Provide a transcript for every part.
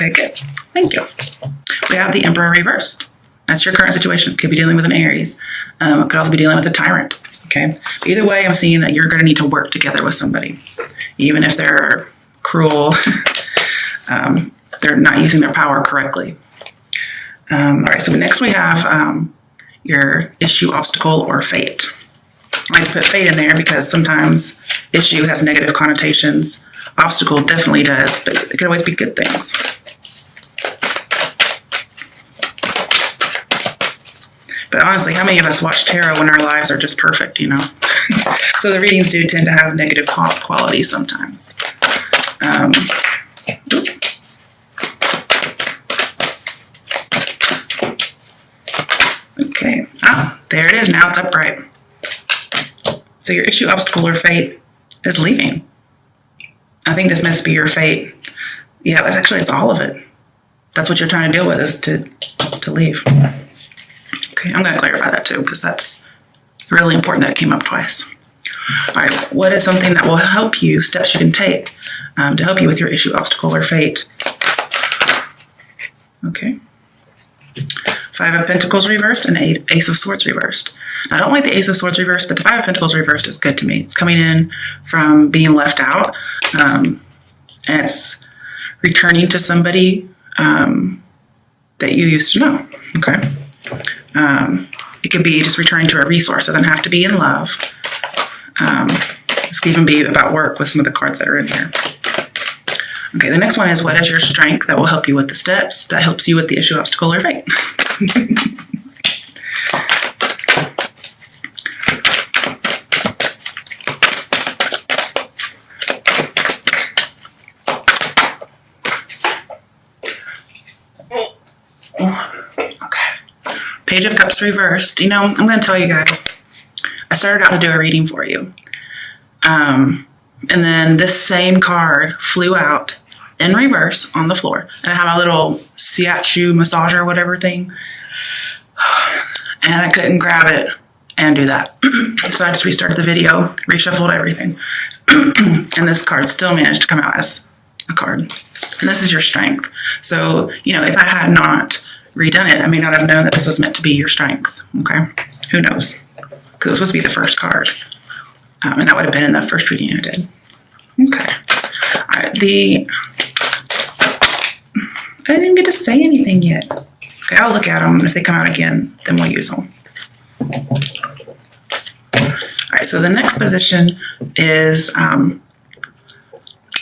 Okay, good. Thank you. We have the Emperor reversed. That's your current situation. Could be dealing with an Aries. Could also be dealing with a tyrant. Okay. But either way, I'm seeing that you're going to need to work together with somebody, even if they're cruel. They're not using their power correctly. All right. So next we have your issue, obstacle, or fate. I like to put fate in there because sometimes issue has negative connotations. Obstacle definitely does, but it could always be good things. But honestly, how many of us watch tarot when our lives are just perfect, you know? So the readings do tend to have negative qualities sometimes. Okay. Ah, there it is. Now it's upright. So your issue, obstacle, or fate is leaving. I think this must be your fate. Yeah, it's all of it. That's what you're trying to deal with, is to leave. Okay, I'm going to clarify that too, because that's really important that it came up twice. All right, what is something that will help you, steps you can take to help you with your issue, obstacle, or fate? Okay. 5 of Pentacles reversed and Ace of Swords reversed. Now, I don't like the Ace of Swords reversed, but the 5 of Pentacles reversed is good to me. It's coming in from being left out, and it's returning to somebody that you used to know. Okay. It could be just returning to a resource. It doesn't have to be in love. This could even be about work with some of the cards that are in here. Okay, the next one is, what is your strength that will help you with the steps that helps you with the issue, obstacle, or fate? Page of Cups reversed. You know, I'm going to tell you guys, I started out to do a reading for you. And then this same card flew out in reverse on the floor. And I have a little shiatsu massager or whatever thing. And I couldn't grab it and do that. So I just restarted the video, reshuffled everything. And this card still managed to come out as a card. And this is your strength. So, you know, if I had not redone it, I may not have known that this was meant to be your strength. Okay, who knows? Because it was supposed to be the first card, and that would have been in the first reading I did. Okay, all right. I didn't even get to say anything yet. Okay, I'll look at them, and if they come out again, then we'll use them. All right. So the next position is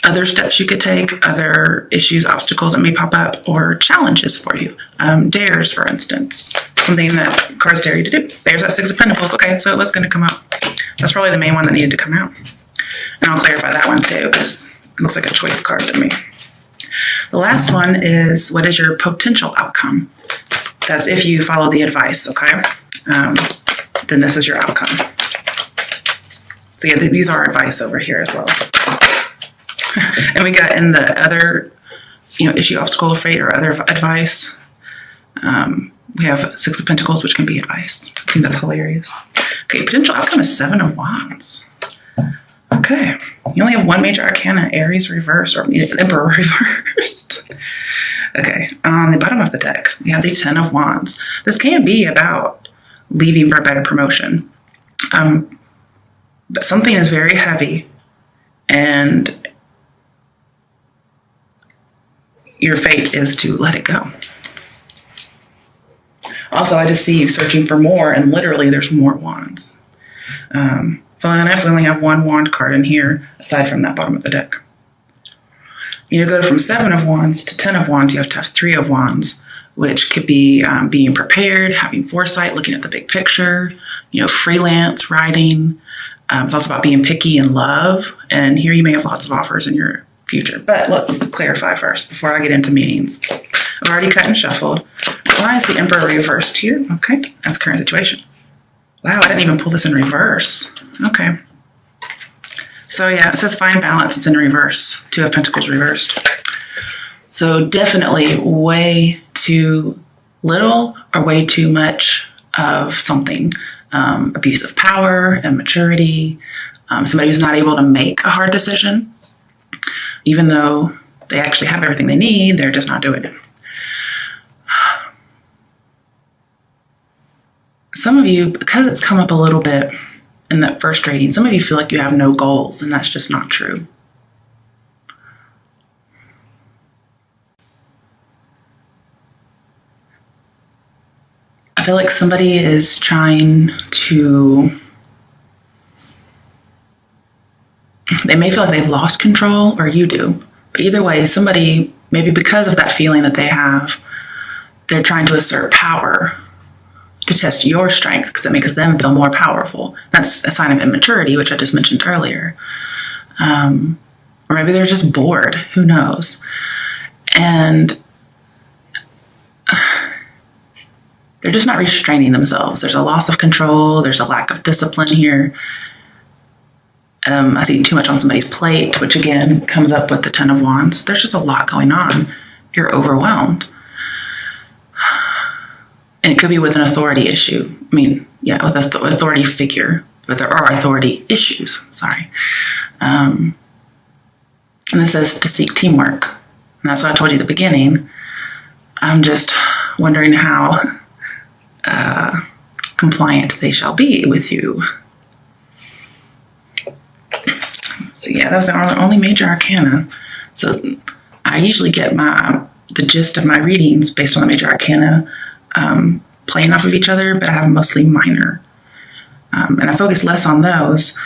other steps you could take, other issues, obstacles that may pop up, or challenges for you. Dares, for instance, something that cards dare you to do. There's that 6 of Pentacles. Okay, so it was going to come out. That's probably the main one that needed to come out. And I'll clarify that one too, because it looks like a choice card to me. The last one is, what is your potential outcome? That's if you follow the advice, okay? Then this is your outcome. So yeah, these are advice over here as well. And we got in the other, you know, issue, obstacle, or fate, or other advice. We have 6 of Pentacles, which can be advice. I think that's hilarious. Okay, potential outcome is 7 of Wands. Okay, you only have one major arcana, Aries reversed, or Emperor reversed. Okay, on the bottom of the deck, we have the 10 of Wands. This can be about leaving for a better promotion. But something is very heavy, and your fate is to let it go. Also, I just see you searching for more, and literally there's more wands. Funnily enough, we only have one wand card in here, aside from that bottom of the deck. You go from 7 of Wands to 10 of Wands, you have to have 3 of Wands, which could be being prepared, having foresight, looking at the big picture, you know, freelance, writing. It's also about being picky in love, and here you may have lots of offers in your future. But let's clarify first before I get into meanings. I've already cut and shuffled. Why is the Emperor reversed here? Okay, that's current situation. Wow, I didn't even pull this in reverse. Okay. So yeah, it says find balance. It's in reverse. 2 of Pentacles reversed. So definitely way too little or way too much of something. Abuse of power, immaturity, somebody who's not able to make a hard decision, even though They actually have everything they need. They're just not doing it. Some of you, because it's come up a little bit in that first reading, some of you feel like you have no goals, and that's just not true. I feel like somebody is trying to, they may feel like they've lost control, or you do. But either way, somebody, maybe because of that feeling that they have, they're trying to assert power to test your strength because it makes them feel more powerful. That's a sign of immaturity, which I just mentioned earlier. Or maybe they're just bored. Who knows? And they're just not restraining themselves. There's a loss of control. There's a lack of discipline here. I see too much on somebody's plate, which again comes up with the Ten of Wands. There's just a lot going on. You're overwhelmed. And it could be with an authority issue. I mean, yeah, with an authority figure. But there are authority issues. Sorry. And this is to seek teamwork. And that's what I told you at the beginning. I'm just wondering how compliant they shall be with you. So yeah, that's the only major arcana. So I usually get the gist of my readings based on the major arcana playing off of each other, but I have mostly minor. And I focus less on those,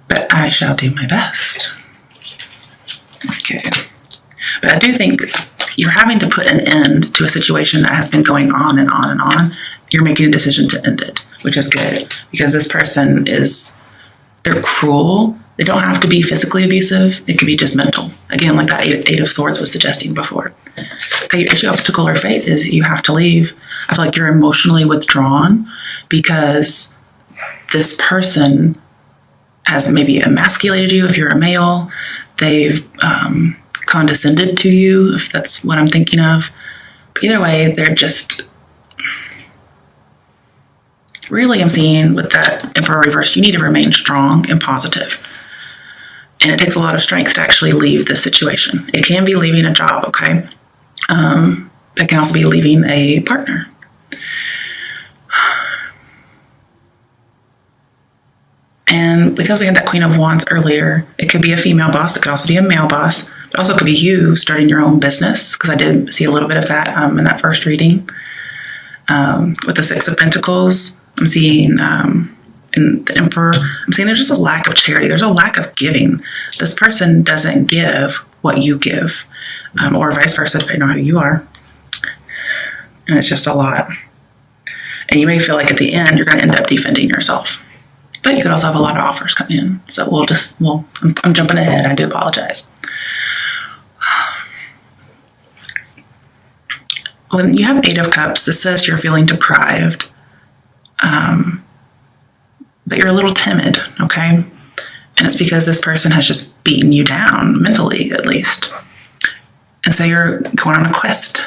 but I shall do my best. Okay. But I do think you're having to put an end to a situation that has been going on and on and on. You're making a decision to end it, which is good, because this person they're cruel. They don't have to be physically abusive. It could be just mental. Again, like that Eight of Swords was suggesting before. Okay, your issue, obstacle, or fate is you have to leave. I feel like you're emotionally withdrawn because this person has maybe emasculated you if you're a male. They've condescended to you, if that's what I'm thinking of. But either way, they're just... Really, I'm seeing with that Emperor reverse, you need to remain strong and positive. And it takes a lot of strength to actually leave this situation. It can be leaving a job, okay? It can also be leaving a partner. And because we had that Queen of Wands earlier, it could be a female boss. It could also be a male boss. It also could be you starting your own business, because I did see a little bit of that in that first reading. With the Six of Pentacles, I'm seeing in the Emperor, I'm seeing there's just a lack of charity. There's a lack of giving. This person doesn't give what you give, or vice versa, depending on who you are. And it's just a lot. And you may feel like at the end, you're going to end up defending yourself. But you could also have a lot of offers come in. So I'm jumping ahead. I do apologize. When you have Eight of Cups, it says you're feeling deprived, but you're a little timid, okay? And it's because this person has just beaten you down, mentally at least. And so you're going on a quest.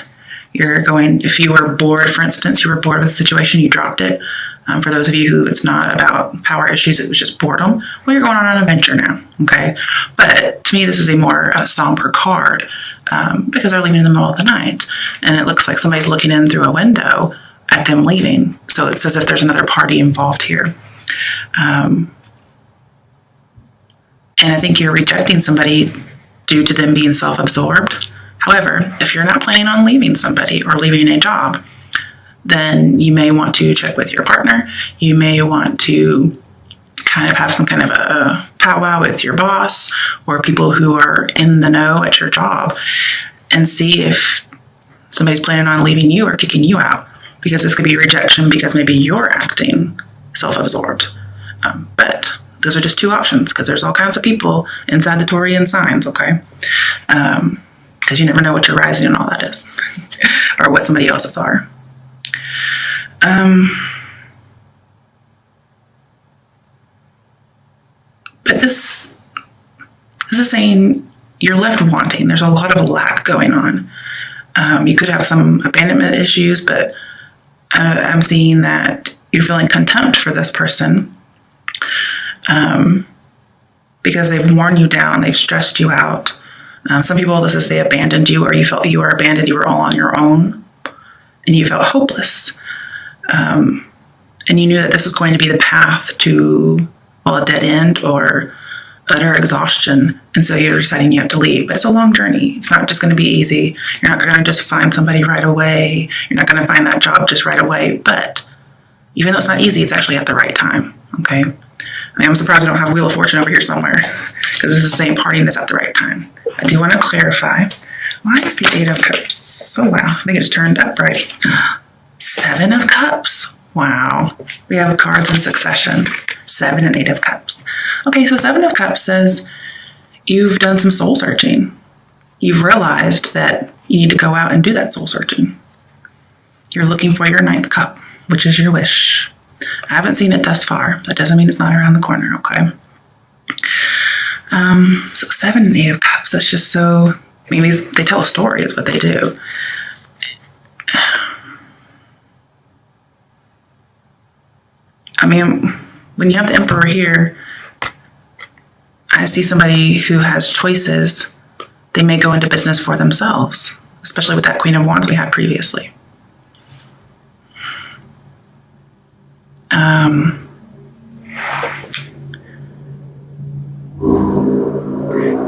If you were bored, for instance, you were bored with the situation, you dropped it. For those of you who it's not about power issues, it was just boredom, well, you're going on an adventure now, okay? But to me, this is a more somber card because they're leaving in the middle of the night. And it looks like somebody's looking in through a window at them leaving. So it's as if there's another party involved here. And I think you're rejecting somebody due to them being self-absorbed. However, if you're not planning on leaving somebody or leaving a job, then you may want to check with your partner. You may want to kind of have some kind of a powwow with your boss or people who are in the know at your job and see if somebody's planning on leaving you or kicking you out, because this could be rejection because maybe you're acting self-absorbed. But those are just two options, because there's all kinds of people inside the Taurian signs, okay? Because you never know what your rising and all that is or what somebody else's are. But this is saying you're left wanting. There's a lot of lack going on. You could have some abandonment issues, but I'm seeing that you're feeling contempt for this person because they've worn you down, they've stressed you out. Some people, this is they abandoned you, or you felt you were abandoned, you were all on your own, and you felt hopeless. And you knew that this was going to be the path to, well, a dead end or utter exhaustion. And so you're deciding you have to leave. But it's a long journey. It's not just going to be easy. You're not going to just find somebody right away. You're not going to find that job just right away. But even though it's not easy, it's actually at the right time. Okay? I mean, I'm surprised we don't have Wheel of Fortune over here somewhere, because it's the same party and it's at the right time. I do want to clarify. Why is the 8 of Cups? Oh, wow. I think it just turned up right. 7 of Cups. Wow. We have cards in succession. 7 and 8 of Cups. Okay, so 7 of Cups says you've done some soul searching. You've realized that you need to go out and do that soul searching. You're looking for your 9th cup, which is your wish. I haven't seen it thus far. That doesn't mean it's not around the corner, okay? So 7 and 8 of Cups, that's just so... I mean, they tell a story is what they do. I mean, when you have the Emperor here, I see somebody who has choices. They may go into business for themselves, especially with that Queen of Wands we had previously.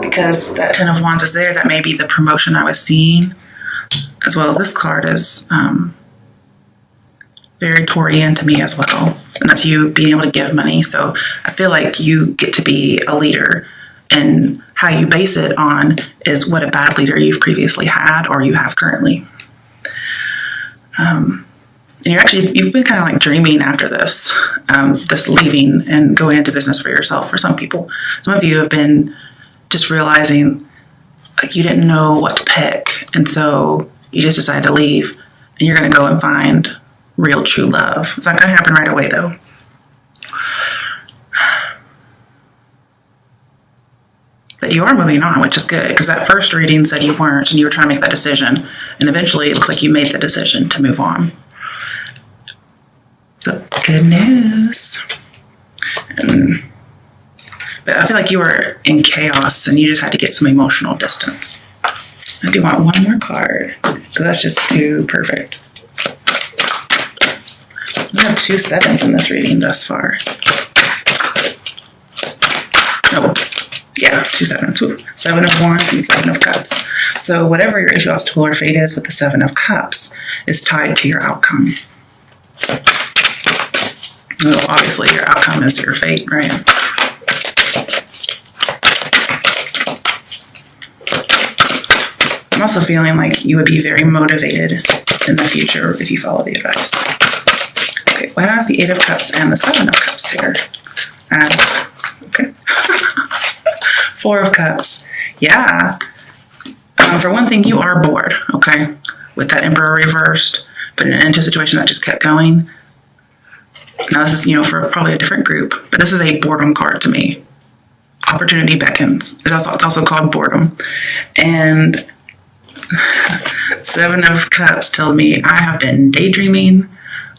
Because that 10 of Wands is there, that may be the promotion I was seeing, as well as this card is very Taurian to me as well. And that's you being able to give money. So I feel like you get to be a leader, and how you base it on is what a bad leader you've previously had or you have currently. And you've been kind of like dreaming after this, this leaving and going into business for yourself. For some people, some of you have been just realizing like you didn't know what to pick. And so you just decided to leave, and you're going to go and find real true love. It's not going to happen right away though. But you are moving on, which is good, because that first reading said you weren't, and you were trying to make that decision. And eventually it looks like you made the decision to move on. So good news. But I feel like you were in chaos and you just had to get some emotional distance. I do want one more card, because that's just too perfect. We have 2 7s in this reading thus far. Oh, yeah, 2 7s. Ooh, 7 of Wands and 7 of Cups. So whatever your issue, obstacle, or fate is with the 7 of Cups is tied to your outcome. Well, obviously your outcome is your fate, right? I'm also feeling like you would be very motivated in the future if you follow the advice. Okay, what has the 8 of Cups and the 7 of Cups here? Okay. 4 of Cups. Yeah. For one thing, you are bored, okay? With that Emperor reversed, but into a situation that just kept going. Now this is, for probably a different group, but this is a boredom card to me. Opportunity beckons. It's also called boredom. And 7 of Cups tells me I have been daydreaming.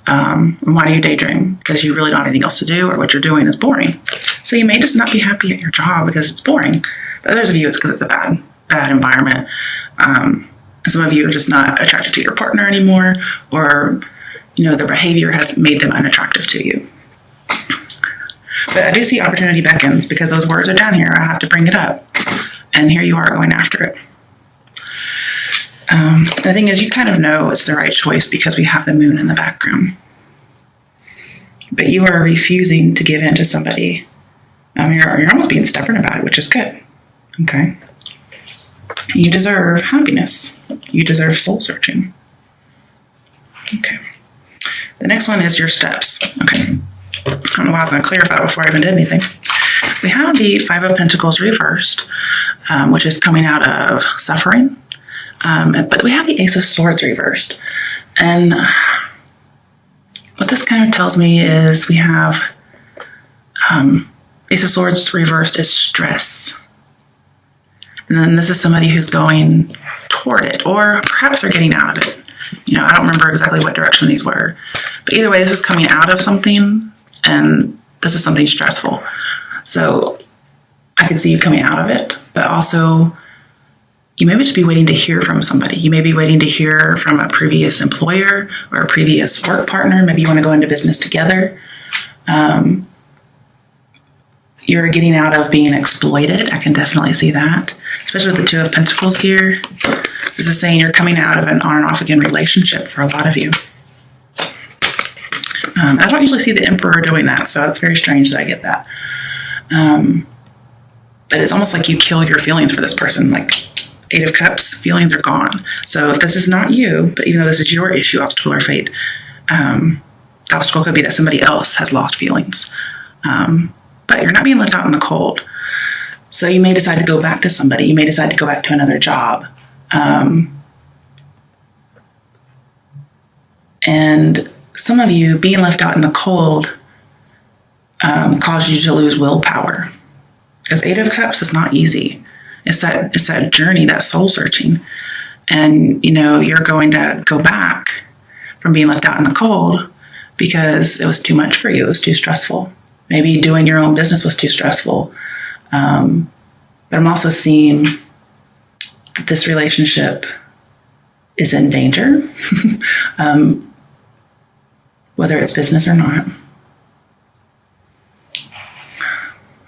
Why do you daydream? Because you really don't have anything else to do, or what you're doing is boring. So you may just not be happy at your job because it's boring. But others of you, it's because it's a bad environment. Some of you are just not attracted to your partner anymore, or their behavior has made them unattractive to you. But I do see opportunity beckons, because those words are down here. I have to bring it up. And here you are going after it. The thing is, you kind of know it's the right choice because we have the moon in the background. But you are refusing to give in to somebody. You're almost being stubborn about it, which is good. Okay. You deserve happiness. You deserve soul searching. Okay. The next one is your steps. Okay. I don't know why I was going to clarify before I even did anything. We have the 5 of Pentacles reversed, which is coming out of suffering. But we have the Ace of Swords reversed. And what this kind of tells me is we have Ace of Swords reversed is stress. And then this is somebody who's going toward it, or perhaps they're getting out of it. I don't remember exactly what direction these were. But either way, this is coming out of something, and this is something stressful. So I can see you coming out of it, but also you may just be waiting to hear from somebody. You may be waiting to hear from a previous employer or a previous work partner. Maybe you want to go into business together. You're getting out of being exploited. I can definitely see that, especially with the Two of Pentacles here. This is saying you're coming out of an on and off again relationship for a lot of you. I don't usually see the Emperor doing that, so it's very strange that I get that. But it's almost like you kill your feelings for this person. Like Eight of Cups, feelings are gone. So if this is not you, but even though this is your issue, obstacle or fate, the obstacle could be that somebody else has lost feelings. But you're not being left out in the cold. So you may decide to go back to somebody. You may decide to go back to another job. And some of you being left out in the cold caused you to lose willpower. Because Eight of Cups is not easy. It's that journey, that soul searching. And, you're going to go back from being left out in the cold because it was too much for you. It was too stressful. Maybe doing your own business was too stressful. But I'm also seeing that this relationship is in danger, whether it's business or not.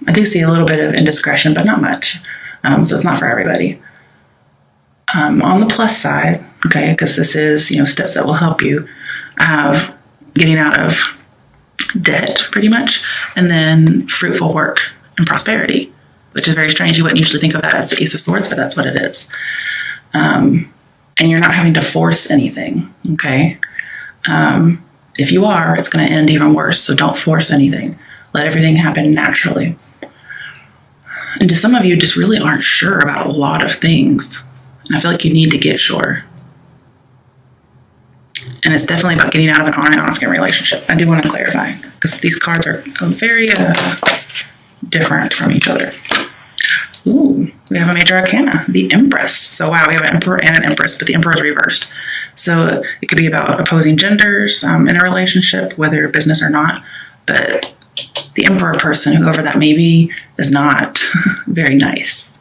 I do see a little bit of indiscretion, but not much. So it's not for everybody. On the plus side, okay, because this is, steps that will help you, getting out of debt pretty much, and then fruitful work and prosperity, which is very strange. You wouldn't usually think of that as the Ace of Swords, but that's what it is. And you're not having to force anything, okay? If you are, it's going to end even worse, so don't force anything. Let everything happen naturally. And to some of you, just really aren't sure about a lot of things. And I feel like you need to get sure. And it's definitely about getting out of an on and off again relationship. I do want to clarify, because these cards are very different from each other. Ooh, we have a major arcana, the Empress. So wow, we have an Emperor and an Empress, but the Emperor is reversed. So it could be about opposing genders in a relationship, whether business or not. But the Emperor person, whoever that may be, is not very nice.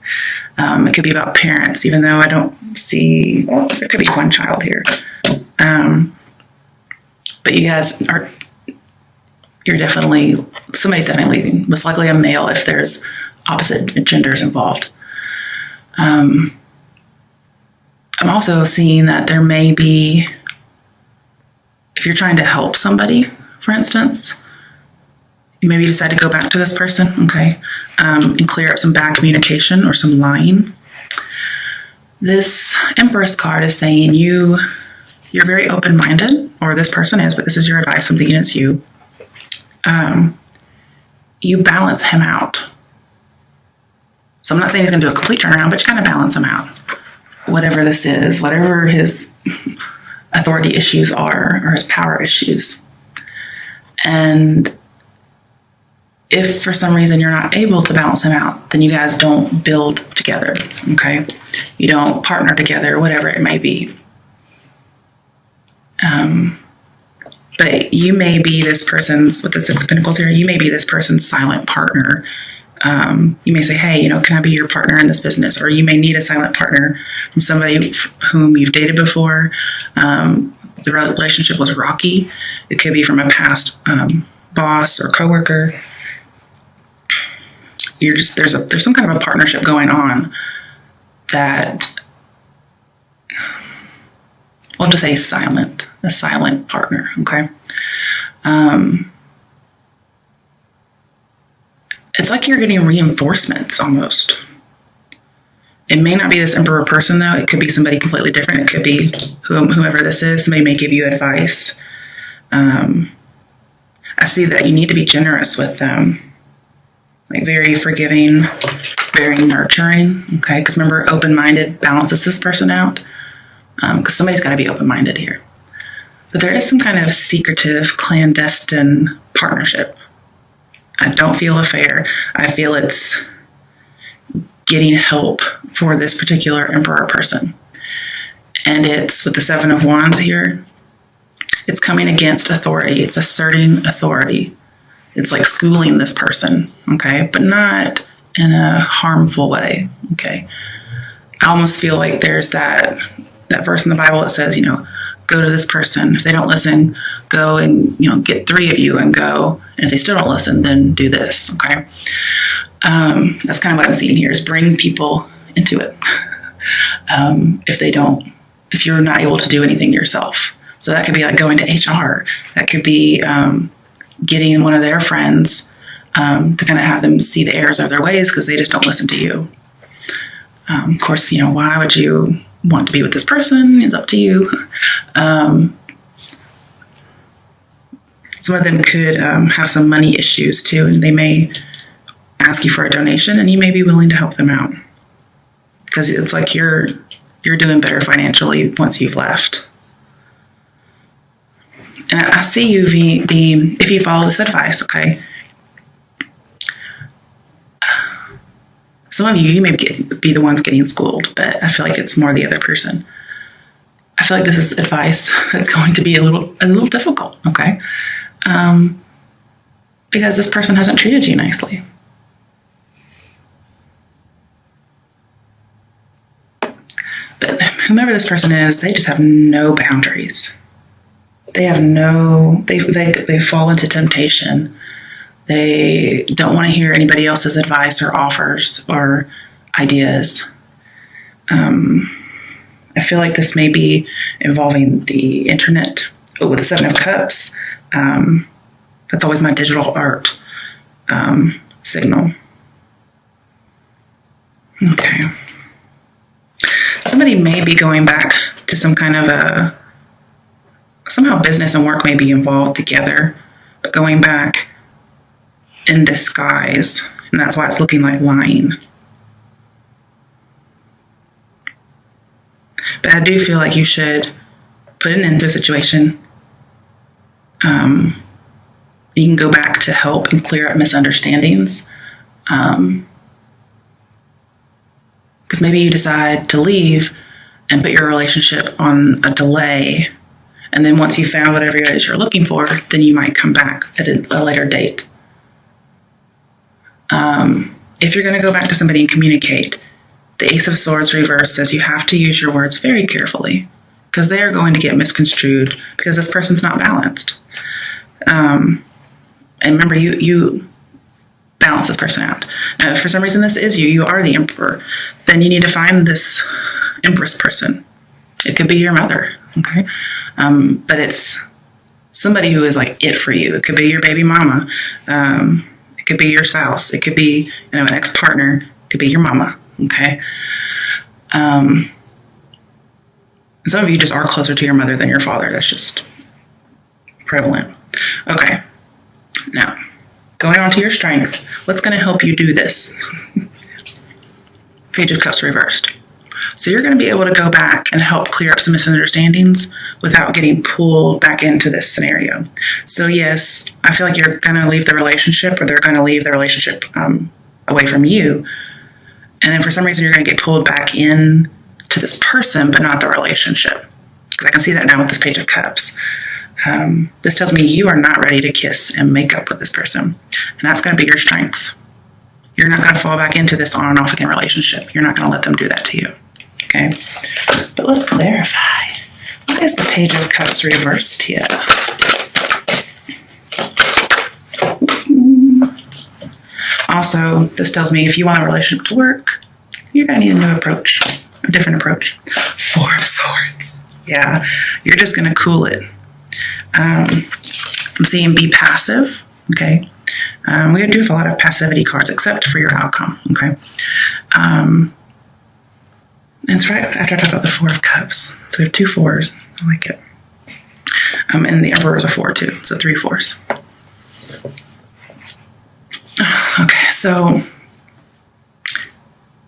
It could be about parents, even though I don't see, well, there could be one child here. But you guys somebody's definitely leaving. Most likely a male if there's opposite genders involved. I'm also seeing that there may be, if you're trying to help somebody, for instance, you maybe decide to go back to this person, okay, and clear up some bad communication or some lying. This Empress card is saying you're very open-minded, or this person is, but this is your advice, I'm thinking it's you. You balance him out. So I'm not saying he's going to do a complete turnaround, but you kind of balance him out. Whatever this is, whatever his authority issues are, or his power issues. And if for some reason you're not able to balance him out, then you guys don't build together, okay? You don't partner together, whatever it may be. But you may be this person's, with the Six of Pentacles here, you may be this person's silent partner. You may say, hey, can I be your partner in this business? Or you may need a silent partner from somebody whom you've dated before. The relationship was rocky. It could be from a past boss or coworker. There's some kind of a partnership going on that, we'll just say a silent partner, okay? It's like you're getting reinforcements almost. It may not be this Emperor person, though. It could be somebody completely different. It could be whoever this is. Somebody may give you advice. I see that you need to be generous with them. Like very forgiving, very nurturing, okay? Because remember, open-minded balances this person out. Because somebody's got to be open-minded here. But there is some kind of secretive, clandestine partnership. I don't feel affair. I feel it's getting help for this particular Emperor person. And it's with the Seven of Wands here. It's coming against authority. It's asserting authority. It's like schooling this person, okay? But not in a harmful way, okay? I almost feel like there's that verse in the Bible that says, go to this person. If they don't listen, go and, get 3 of you and go. And if they still don't listen, then do this. Okay. That's kind of what I'm seeing here, is bring people into it. If you're not able to do anything yourself. So that could be like going to HR. That could be getting one of their friends to kind of have them see the errors of their ways because they just don't listen to you. Of course, why would you want to be with this person? It's up to you. Some of them could have some money issues too, and they may ask you for a donation, and you may be willing to help them out because it's like you're doing better financially once you've left. And I see you being, if you follow this advice, okay. Some of you may be the ones getting schooled, but I feel like it's more the other person. I feel like this is advice that's going to be a little difficult, okay? Because this person hasn't treated you nicely. But whomever this person is, they just have no boundaries. They fall into temptation. They don't want to hear anybody else's advice or offers or ideas. I feel like this may be involving the internet. Oh, with the 7 of Cups, that's always my digital art signal. Okay. Somebody may be going back to some kind of somehow business and work may be involved together, but going back in disguise, and that's why it's looking like lying. But I do feel like you should put an end to a situation. You can go back to help and clear up misunderstandings. Because maybe you decide to leave and put your relationship on a delay. And then once you found whatever it is you're looking for, then you might come back at a later date. If you're going to go back to somebody and communicate, the Ace of Swords reverse says you have to use your words very carefully because they are going to get misconstrued because this person's not balanced. And remember, you balance this person out. Now, if for some reason this is you are the Emperor, then you need to find this Empress person. It could be your mother, okay? But it's somebody who is like it for you. It could be your baby mama. It could be your spouse. It could be, an ex-partner. It could be your mama, okay? Some of you just are closer to your mother than your father. That's just prevalent. Okay. Now, going on to your strength, what's going to help you do this? Page of Cups reversed. So you're going to be able to go back and help clear up some misunderstandings without getting pulled back into this scenario. So yes, I feel like you're going to leave the relationship, or they're going to leave the relationship away from you. And then for some reason, you're going to get pulled back in to this person, but not the relationship. Because I can see that now with this Page of Cups. This tells me you are not ready to kiss and make up with this person. And that's going to be your strength. You're not going to fall back into this on and off again relationship. You're not going to let them do that to you. Okay? But let's clarify. What is the Page of Cups reversed here? Also, this tells me if you want a relationship to work, you're going to need a new approach, a different approach. 4 of Swords. Yeah, you're just going to cool it. I'm seeing be passive, okay? We do have a lot of passivity cards, except for your outcome, okay? That's right, after I talked about the 4 of Cups. So we have 2 4s. I like it. And the Emperor is a 4 too, so 3 4s. Okay, so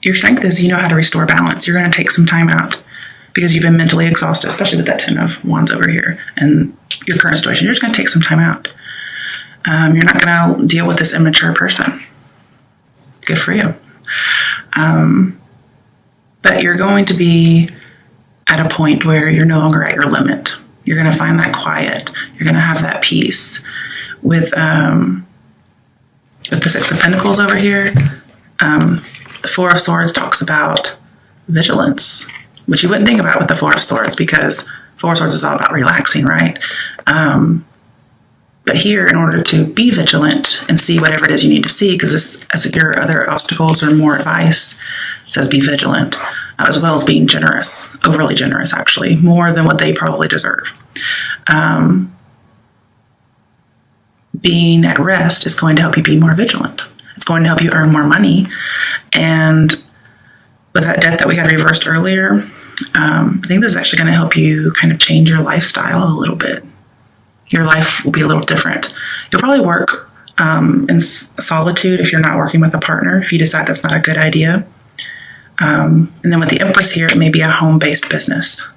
your strength is you know how to restore balance. You're going to take some time out because you've been mentally exhausted, especially with that 10 of Wands over here and your current situation. You're just going to take some time out. You're not going to deal with this immature person. Good for you. But you're going to be at a point where you're no longer at your limit. You're going to find that quiet. You're going to have that peace. With the 6 of Pentacles over here, the 4 of Swords talks about vigilance, which you wouldn't think about with the Four of Swords, because Four of Swords is all about relaxing, right? But here, in order to be vigilant and see whatever it is you need to see, because this, as your other obstacles or more advice, says be vigilant, as well as being generous, overly generous, actually, more than what they probably deserve. Being at rest is going to help you be more vigilant. It's going to help you earn more money. And with that debt that we had reversed earlier, I think this is actually going to help you kind of change your lifestyle a little bit. Your life will be a little different. You'll probably work in solitude if you're not working with a partner, if you decide that's not a good idea. And then with the Empress here, it may be a home-based business.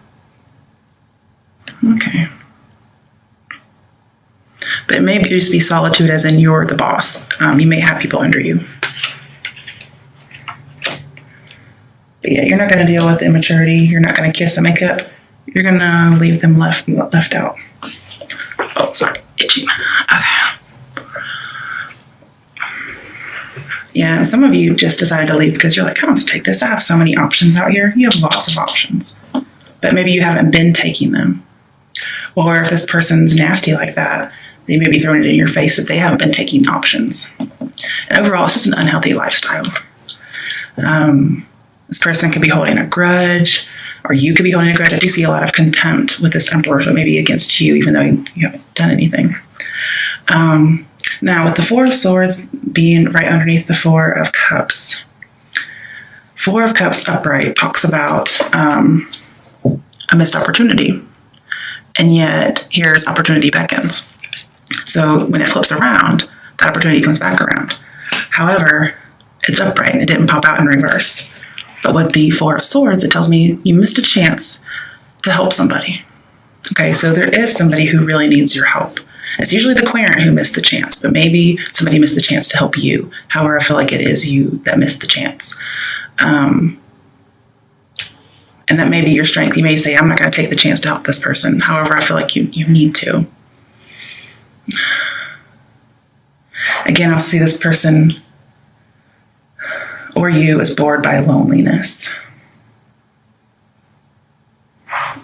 Okay. But it may just be solitude as in you're the boss. You may have people under you. But yeah, you're not going to deal with immaturity. You're not going to kiss and make up. You're going to leave them left out. Oh, sorry. Itchy. Okay. Yeah, and some of you just decided to leave because you're like, I don't take this. I have so many options out here. You have lots of options. But maybe you haven't been taking them. Or if this person's nasty like that, they may be throwing it in your face that they haven't been taking options. And overall, it's just an unhealthy lifestyle. This person could be holding a grudge, or you could be holding a grudge. I do see a lot of contempt with this Emperor, so maybe against you, even though you haven't done anything. Now, with the Four of Swords being right underneath the Four of Cups, Four of Cups upright talks about a missed opportunity. And yet, here's opportunity beckons. So when it flips around, that opportunity comes back around. However, it's upright. It didn't pop out in reverse. But with the Four of Swords, it tells me you missed a chance to help somebody. Okay, so there is somebody who really needs your help. It's usually the querent who missed the chance, but maybe somebody missed the chance to help you. However, I feel like it is you that missed the chance. And that may be your strength. You may say, I'm not going to take the chance to help this person. However, I feel like you need to. Again, I'll see this person or you is bored by loneliness.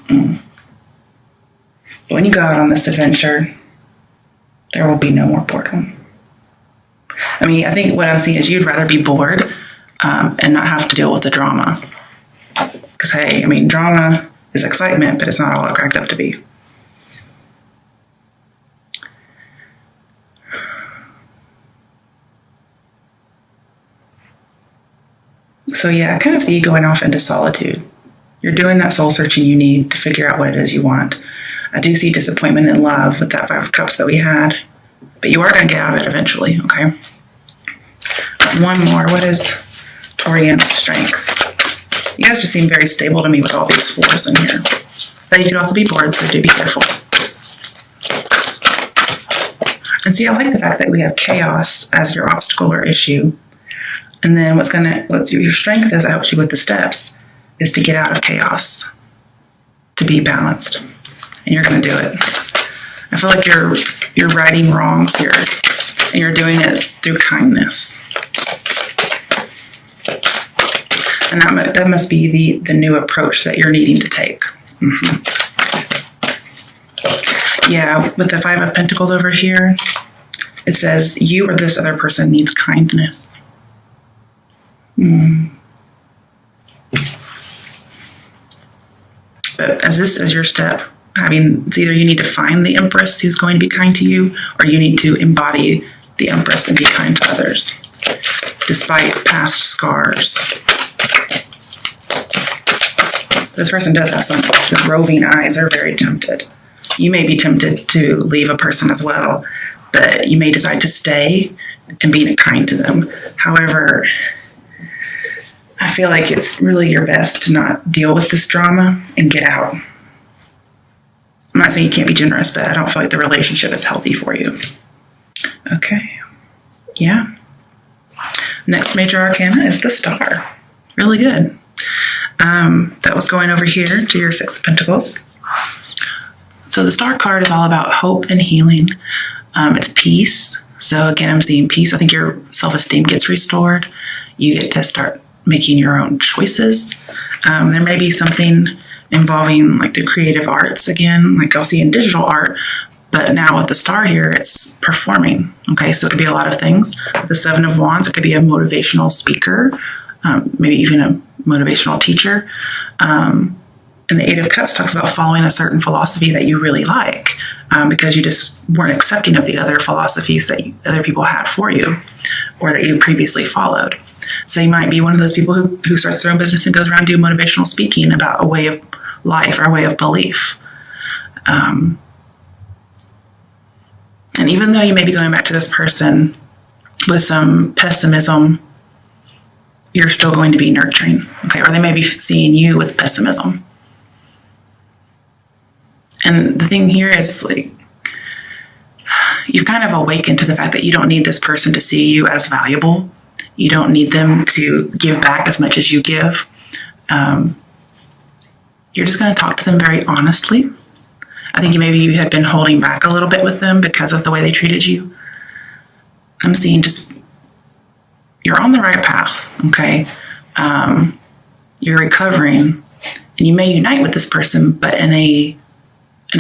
But when you go out on this adventure, there will be no more boredom. I mean, I think what I'm seeing is you'd rather be bored and not have to deal with the drama. Because, hey, I mean, drama is excitement, but it's not all it cracked up to be. So, yeah, I kind of see you going off into solitude. You're doing that soul searching you need to figure out what it is you want. I do see disappointment in love with that Five of Cups that we had. But you are going to get out of it eventually, okay? One more. What is Taurian's strength? You guys just seem very stable to me with all these fours in here. But you could also be bored, so do be careful. And see, I like the fact that we have chaos as your obstacle or issue. And then what's your strength is, that helps you with the steps, is to get out of chaos, to be balanced. And you're going to do it. I feel like you're righting wrongs here, and you're doing it through kindness. And that must be the new approach that you're needing to take. Mm-hmm. Yeah, with the Five of Pentacles over here, it says you or this other person needs kindness. But as this is your step, it's either you need to find the Empress who's going to be kind to you, or you need to embody the Empress and be kind to others, despite past scars. This person does have some roving eyes. They're very tempted. You may be tempted to leave a person as well, but you may decide to stay and be kind to them. However, I feel like it's really your best to not deal with this drama and get out. I'm not saying you can't be generous, but I don't feel like the relationship is healthy for you. Okay. Yeah. Next major arcana is the Star. Really good. That was going over here to your Six of Pentacles. So the Star card is all about hope and healing. It's peace. So again, I'm seeing peace. I think your self-esteem gets restored. You get to start making your own choices. There may be something involving like the creative arts again, like I'll see in digital art, but now with the star here, it's performing. Okay, so it could be a lot of things. The Seven of Wands, it could be a motivational speaker, maybe even a motivational teacher. And the Eight of Cups talks about following a certain philosophy that you really like, because you just weren't accepting of the other philosophies that other people had for you or that you previously followed. So you might be one of those people who starts their own business and goes around doing motivational speaking about a way of life or a way of belief. And even though you may be going back to this person with some pessimism, you're still going to be nurturing, okay? Or they may be seeing you with pessimism. And the thing here is, like, you've kind of awakened to the fact that you don't need this person to see you as valuable. You don't need them to give back as much as you give. You're just going to talk to them very honestly. I think maybe you have been holding back a little bit with them because of the way they treated you. I'm seeing just, you're on the right path, okay? You're recovering, and you may unite with this person, but in a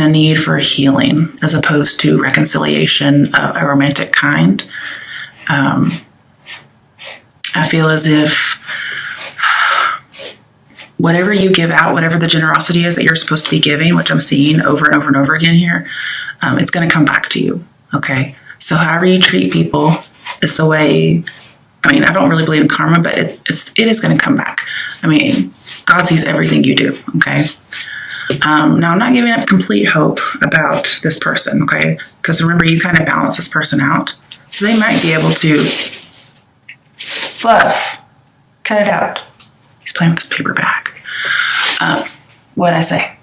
need for healing as opposed to reconciliation of a romantic kind. I feel as if whatever you give out, whatever the generosity is that you're supposed to be giving, which I'm seeing over and over and over again here, it's going to come back to you, okay? So however you treat people is the way, I mean, I don't really believe in karma, but it is going to come back. I mean, God sees everything you do, okay? Now, I'm not giving up complete hope about this person, okay? Because remember, you kind of balance this person out. So they might be able to, Slav, cut it out. He's playing with his paper bag. What'd I say?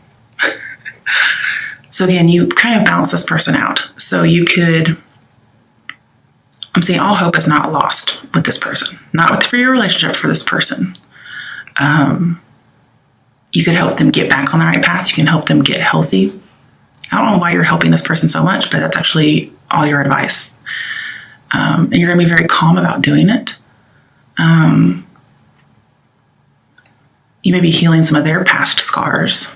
So again, you kind of balance this person out. So you could, I'm saying all hope is not lost with this person. Not for your relationship, for this person. You could help them get back on the right path. You can help them get healthy. I don't know why you're helping this person so much, but that's actually all your advice. And you're going to be very calm about doing it. You may be healing some of their past scars.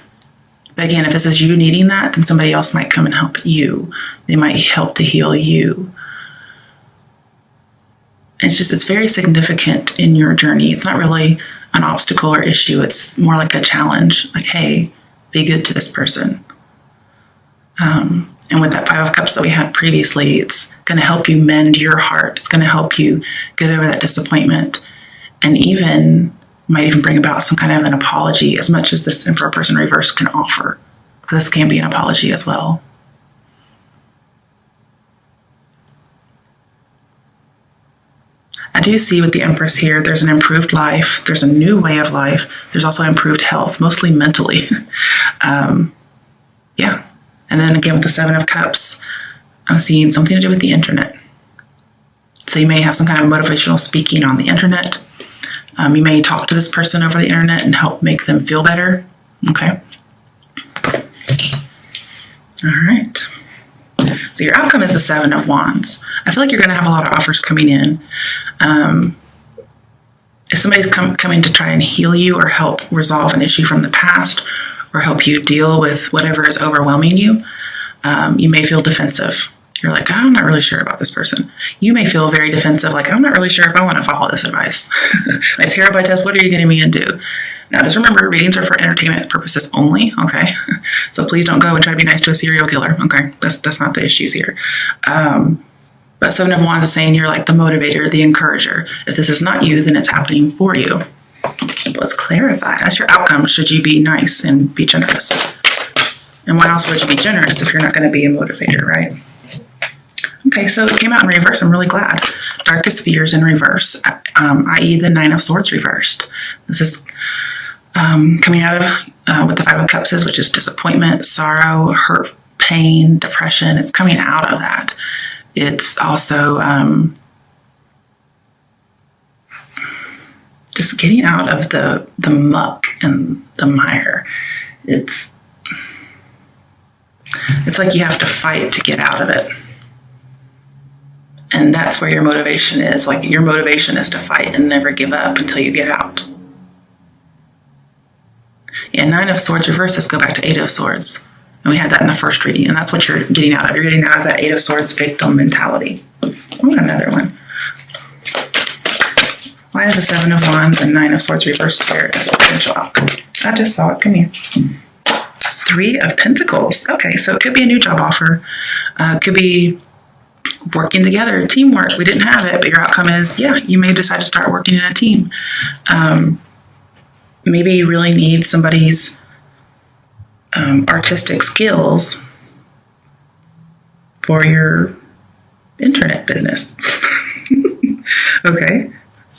But again, if this is you needing that, then somebody else might come and help you. They might help to heal you. It's very significant in your journey. It's not really an obstacle or issue. It's more like a challenge. Like, hey, be good to this person. And with that Five of Cups that we had previously, it's going to help you mend your heart. It's going to help you get over that disappointment, and might even bring about some kind of an apology, as much as this Emperor person reverse can offer. This can be an apology as well. I do see with the Empress here, there's an improved life. There's a new way of life. There's also improved health, mostly mentally. Yeah. And then again, with the Seven of Cups, I'm seeing something to do with the internet. So you may have some kind of motivational speaking on the internet. You may talk to this person over the internet and help make them feel better. Okay. All right. So your outcome is the Seven of Wands. I feel like you're going to have a lot of offers coming in. If somebody's coming to try and heal you or help resolve an issue from the past or help you deal with whatever is overwhelming you, you may feel defensive. You're like, I'm not really sure about this person. You may feel very defensive, like, I'm not really sure if I want to follow this advice. Nice hair by test, what are you getting me into? Now, just remember, readings are for entertainment purposes only, okay? So please don't go and try to be nice to a serial killer, okay? That's not the issues here. But Seven of Wands is saying you're like the motivator, the encourager. If this is not you, then it's happening for you. Let's clarify. That's your outcome should you be nice and be generous. And why else would you be generous if you're not going to be a motivator, right? Okay, so it came out in reverse. I'm really glad. Darkest fears in reverse, i.e. the Nine of Swords reversed. This is coming out of what the Five of Cups is, which is disappointment, sorrow, hurt, pain, depression. It's coming out of that. It's also just getting out of the muck and the mire. It's like you have to fight to get out of it. And that's where your motivation is. Like, your motivation is to fight and never give up until you get out. Yeah, Nine of Swords reversed. Let's go back to Eight of Swords. And we had that in the first reading, and that's what you're getting out of. You're getting out of that Eight of Swords victim mentality. Oh, another one. Why is the Seven of Wands and Nine of Swords reversed here as potential outcome? I just saw it. Come here. Three of Pentacles. Okay, so it could be a new job offer. Could be working together, teamwork. We didn't have it, but your outcome is, yeah, you may decide to start working in a team. Maybe you really need somebody's artistic skills for your internet business. Okay,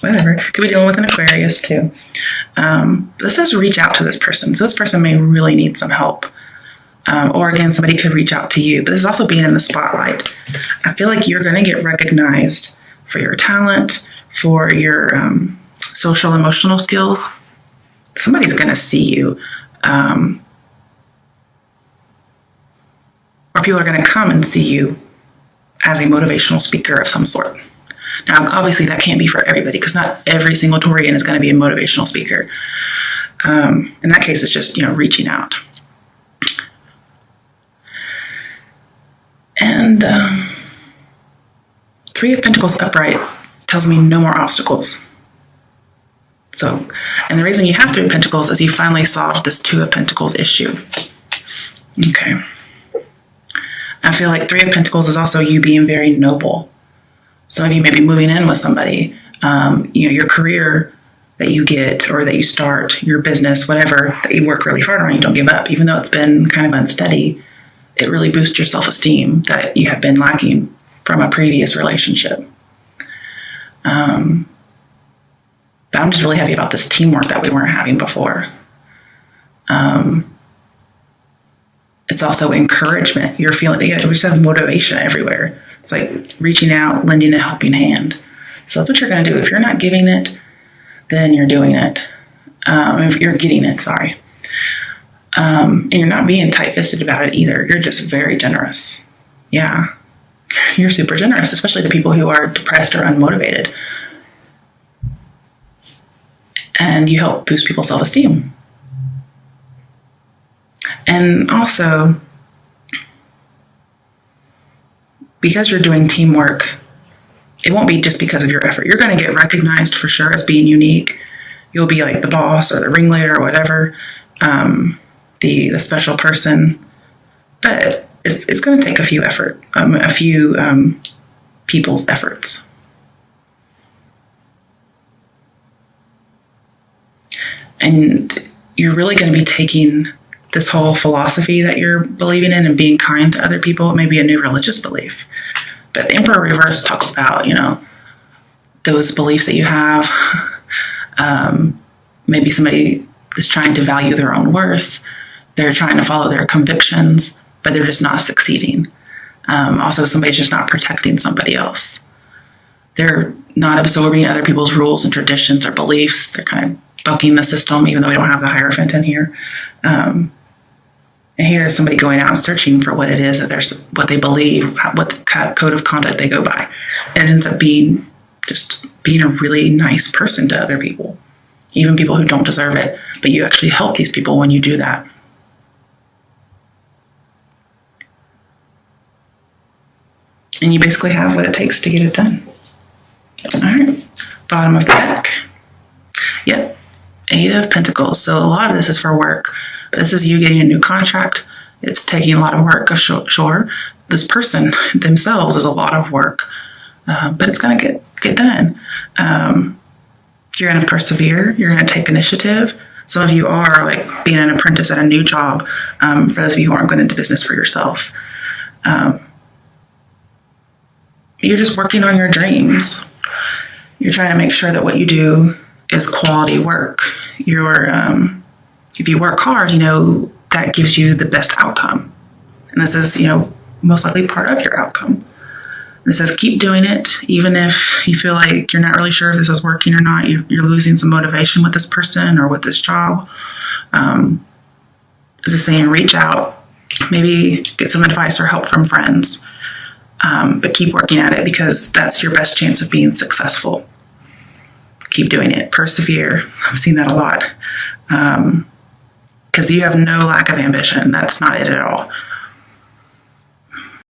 whatever. Could be dealing with an Aquarius too. This says reach out to this person. So this person may really need some help. Or again, somebody could reach out to you. But this is also being in the spotlight. I feel like you're going to get recognized for your talent, for your social emotional skills. Somebody's going to see you. Or people are going to come and see you as a motivational speaker of some sort. Now, obviously, that can't be for everybody because not every single Taurian is going to be a motivational speaker. In that case, it's just, reaching out. And Three of Pentacles upright tells me no more obstacles. So, and the reason you have Three of Pentacles is you finally solved this Two of Pentacles issue. Okay. I feel like Three of Pentacles is also you being very noble. Some of you may be moving in with somebody. Your career that you get or that you start, your business, whatever, that you work really hard on, you don't give up. Even though it's been kind of unsteady, it really boosts your self-esteem that you have been lacking from a previous relationship. But I'm just really happy about this teamwork that we weren't having before. It's also encouragement. You're feeling, we just have motivation everywhere. It's like reaching out, lending a helping hand. So that's what you're going to do. If you're not giving it, then you're doing it. If you're getting it, sorry. And you're not being tight-fisted about it either. You're just very generous. Yeah. You're super generous, especially to people who are depressed or unmotivated. And you help boost people's self-esteem. And also, because you're doing teamwork, it won't be just because of your effort. You're going to get recognized for sure as being unique. You'll be like the boss or the ringleader or whatever, the special person. But it's going to take a few people's efforts. And you're really going to be taking this whole philosophy that you're believing in and being kind to other people. It may be a new religious belief. But the Emperor Reverse talks about, those beliefs that you have. Maybe somebody is trying to value their own worth. They're trying to follow their convictions, but they're just not succeeding. Also, somebody's just not protecting somebody else. They're not absorbing other people's rules and traditions or beliefs. They're kind of bucking the system, even though we don't have the Hierophant in here. And here's somebody going out and searching for what it is that what they believe, what the code of conduct they go by. And it ends up being a really nice person to other people, even people who don't deserve it. But you actually help these people when you do that. And you basically have what it takes to get it done. All right, bottom of the deck. Yep, Eight of Pentacles. So a lot of this is for work. This is you getting a new contract. It's taking a lot of work, sure. This person themselves is a lot of work, but it's going to get done. You're going to persevere. You're going to take initiative. Some of you are like being an apprentice at a new job. For those of you who aren't going into business for yourself, you're just working on your dreams. You're trying to make sure that what you do is quality work. If you work hard, that gives you the best outcome. And this is, most likely part of your outcome. And it says keep doing it, even if you feel like you're not really sure if this is working or not. You're losing some motivation with this person or with this job. This is saying reach out, maybe get some advice or help from friends. But keep working at it because that's your best chance of being successful. Keep doing it. Persevere. I've seen that a lot. because you have no lack of ambition. That's not it at all.